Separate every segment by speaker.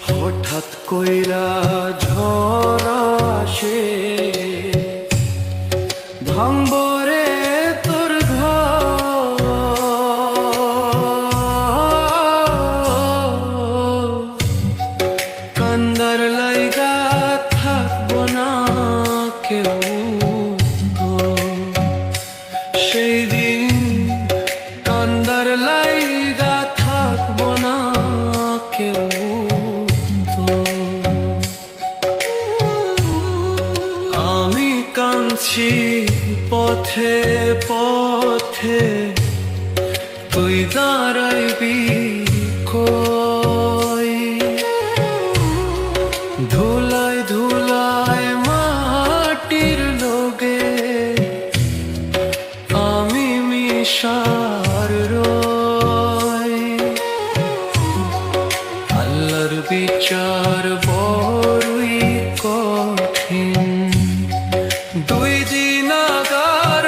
Speaker 1: হঠাৎ কইরা ঝড় আসে, ভাঙবরে তোর ঘর। কান্দার লাইগা থাকবো না কেউ, সেই দিন কান্দার লাইগা থাকবো না কেউ। আমি কাঁদছি পথে পথে, তুই দাঁড়াইবি কই? ধুলায় ধুলায় মাটির লোগে আমি মিশার রই। আল্লাহর বিচার বড়ই কঠিন, দুই দিন আগার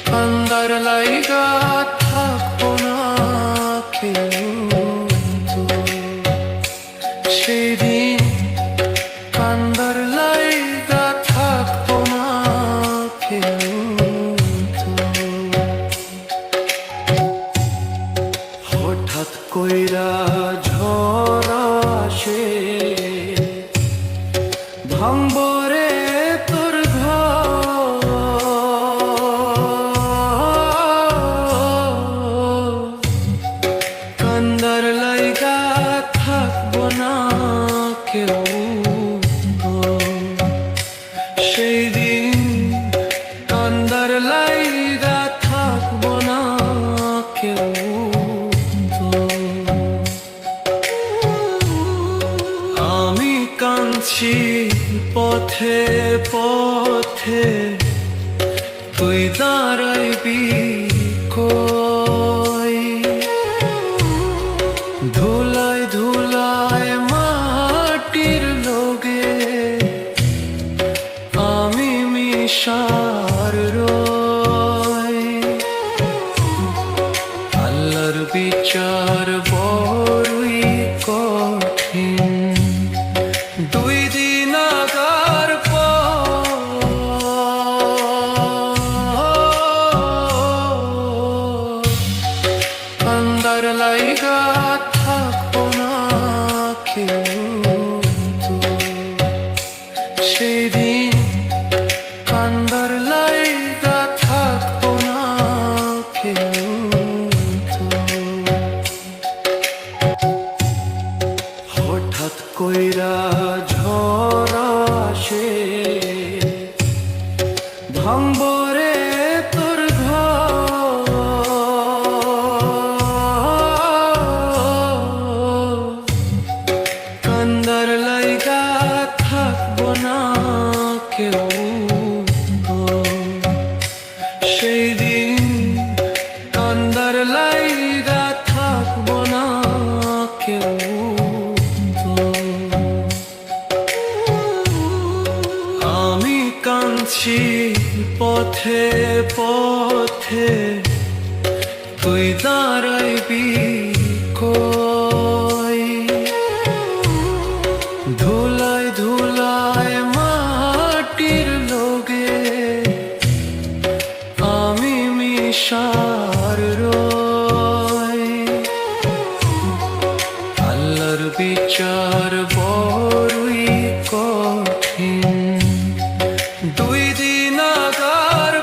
Speaker 1: কান্দার লাইগা থাকবো না কেউ। সেদিন কান্দার লাইগা থাকবো না কেউ। হঠাৎ কইরা ঝড় আসে, ভাঙবরে তোর ঘর। কান্দার লাইগা থাকবো না কেউ। সেই দিন কান্দার লাইগা থাকবো না কেউ। আমি কাঁদছি পথে পথে, তুই দাঁড়াইবি কই? ধুলায় ধুলায় মাটির লোগে আমি মিশার রই। আল্লাহর বিচার বড়ই কঠিন, দুই দিন আগার কান্দার লাইগা থাকবো না কেউ। সেদিন কান্দার লাইগা থাকবো না কেউ। হঠাৎ কইরা ঝড় আসে, ভাঙবরে তোর ঘর। কান্দার লাইগা থাকবো না কেউ। সেই দিন কান্দার লাইগা থাকবো না কেউ। আমি কাঁদছি পথে পথে, তুই দাঁড়াইবি কই? ধুলায় ধুলায় মাটির লোগে আমি মিশার রই। আল্লাহর বিচার বড়ই কঠিন, দুই দিন আগার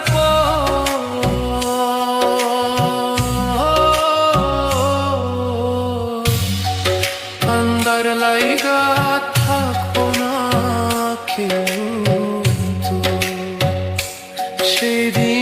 Speaker 1: কান্দার লাইগা থাকবো না কেউ। সেদিন